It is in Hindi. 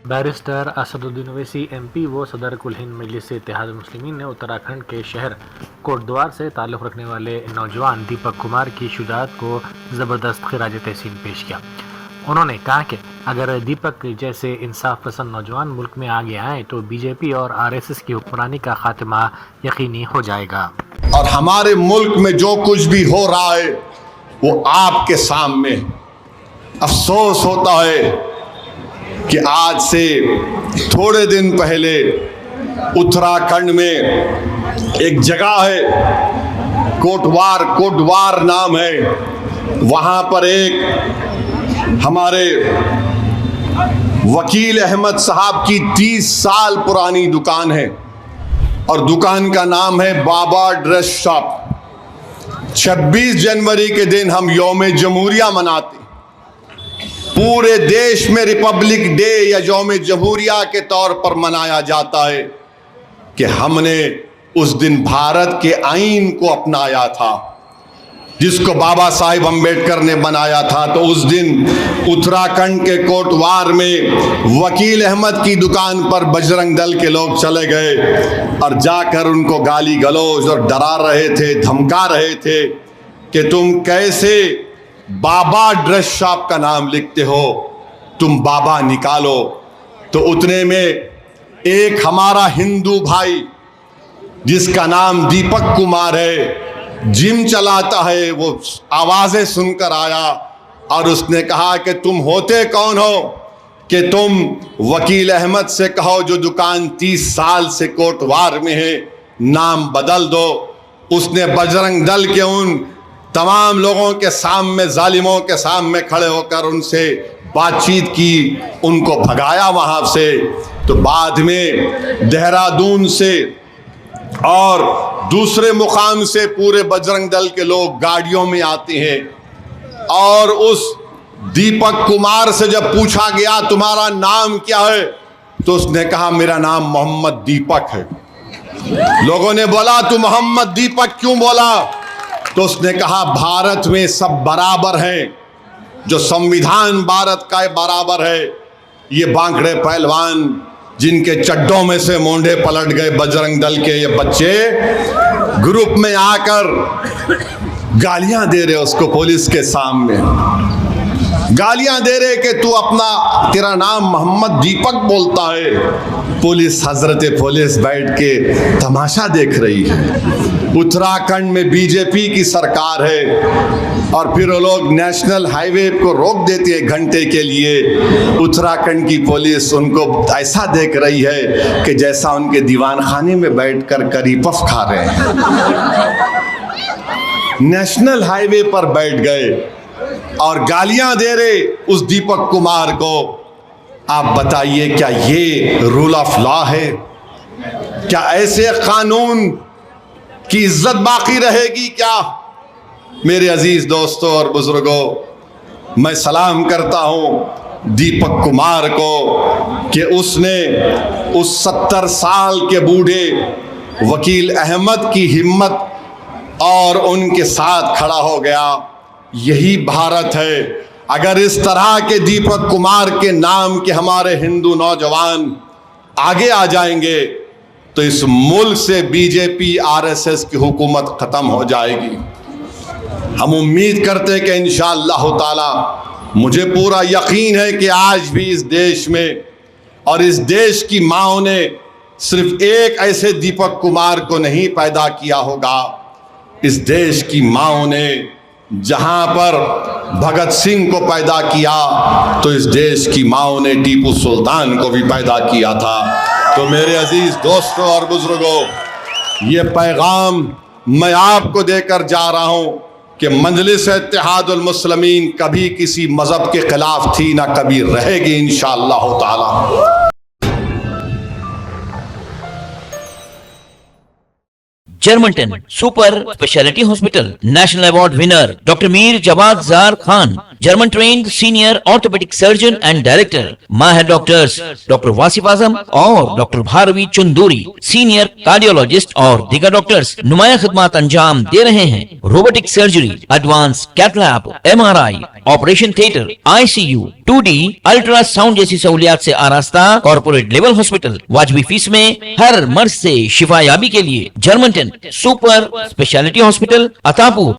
बैरिस्टर असदुद्दीन ओवैसी एमपी व सदर कुल हिंद मजलिस इत्तेहाद मुस्लिमीन ने उत्तराखंड के शहर कोटद्वार से ताल्लुक़ रखने वाले नौजवान दीपक कुमार की शुजाअत को ज़बरदस्त खिराज तहसीन पेश किया। उन्होंने कहा कि अगर दीपक जैसे इंसाफ पसंद नौजवान मुल्क में आगे आए तो बीजेपी और आरएसएस की हुक्मरानी का खात्मा यकीनी हो जाएगा। और हमारे मुल्क में जो कुछ भी हो रहा है वो आपके सामने। अफसोस होता है कि आज से थोड़े दिन पहले उत्तराखंड में एक जगह है कोटद्वार नाम है, वहाँ पर एक हमारे वकील अहमद साहब की 30 साल पुरानी दुकान है और दुकान का नाम है बाबा ड्रेस शॉप। 26 जनवरी के दिन हम यौम जमहूरिया मनाते। पूरे देश में रिपब्लिक डे या यौम जमहूरिया के तौर पर मनाया जाता है कि हमने उस दिन भारत के आईन को अपनाया था जिसको बाबा साहिब अम्बेडकर ने बनाया था। तो उस दिन उत्तराखंड के कोटद्वार में वकील अहमद की दुकान पर बजरंग दल के लोग चले गए और जाकर उनको गाली गलौज और डरा रहे थे, धमका रहे थे कि तुम कैसे बाबा ड्रेस शॉप का नाम लिखते हो, तुम बाबा निकालो। तो उतने में एक हमारा हिंदू भाई जिसका नाम दीपक कुमार है, जिम चलाता है, वो आवाज़ें सुनकर आया और उसने कहा कि तुम होते कौन हो कि तुम वकील अहमद से कहो जो दुकान 30 साल से कोटद्वार में है, नाम बदल दो। उसने बजरंग दल के उन तमाम लोगों के सामने, जालिमों के सामने खड़े होकर उनसे बातचीत की, उनको भगाया वहाँ से। तो बाद में देहरादून से और दूसरे मुकाम से पूरे बजरंग दल के लोग गाड़ियों में आते हैं और उस दीपक कुमार से जब पूछा गया तुम्हारा नाम क्या है तो उसने कहा मेरा नाम मोहम्मद दीपक है। लोगों ने बोला तू मोहम्मद दीपक क्यों बोला? तो उसने कहा भारत में सब बराबर हैं, जो संविधान भारत का बराबर है। ये बांकड़े पहलवान जिनके चड्डों में से मोंढे पलट गए बजरंग दल के ये बच्चे ग्रुप में आकर गालियां दे रहे उसको पुलिस के सामने, गालियां दे रहे कि तू अपना, तेरा नाम मोहम्मद दीपक बोलता है। पुलिस, हजरत पुलिस बैठ के तमाशा देख रही है। उत्तराखंड में बीजेपी की सरकार है और फिर वो लोग नेशनल हाईवे को रोक देती है घंटे के लिए। उत्तराखंड की पुलिस उनको ऐसा देख रही है कि जैसा उनके दीवान खाने में बैठकर करी पफ खा रहे हैं। नेशनल हाईवे पर बैठ गए और गालियां दे रहे उस दीपक कुमार को। आप बताइए क्या ये रूल ऑफ लॉ है? क्या ऐसे कानून की इज्जत बाकी रहेगी क्या? मेरे अजीज दोस्तों और बुजुर्गों, मैं सलाम करता हूं दीपक कुमार को कि उसने उस 70 साल के बूढ़े वकील अहमद की हिम्मत और उनके साथ खड़ा हो गया। यही भारत है। अगर इस तरह के दीपक कुमार के नाम के हमारे हिंदू नौजवान आगे आ जाएंगे तो इस मुल्क से बीजेपी आरएसएस की हुकूमत ख़त्म हो जाएगी। हम उम्मीद करते हैं कि इंशाअल्लाह ताला, मुझे पूरा यकीन है कि आज भी इस देश में और इस देश की माँओं ने सिर्फ एक ऐसे दीपक कुमार को नहीं पैदा किया होगा। इस देश की माँओं ने जहाँ पर भगत सिंह को पैदा किया तो इस देश की माँओं ने टीपू सुल्तान को भी पैदा किया था। तो मेरे अजीज दोस्तों और बुजुर्गों, ये पैगाम मैं आपको देकर जा रहा हूँ कि मजलिस इत्तेहादुल मुस्लिमीन कभी किसी मजहब के खिलाफ थी, ना कभी रहेगी इंशाअल्लाह ताला। Germanton super speciality hospital, national award winner doctor Mir Jawad Jar Khan, German trained senior orthopaedic surgeon and director, माहिर डॉक्टर्स डॉक्टर वासिफ आजम और doctor Bharvi Chanduri, senior cardiologist और दीगर डॉक्टर्स नुमाया खिदमत अंजाम दे रहे हैं। Robotic surgery, advance cath lab, MRI, operation theatre, ICU, 2D ultrasound जैसी सहूलियात से आरास्ता कॉर्पोरेट लेवल हॉस्पिटल। वाजबी फीस में हर मर्ज से शिफायाबी के लिए German 10 super speciality hospital, Attapur.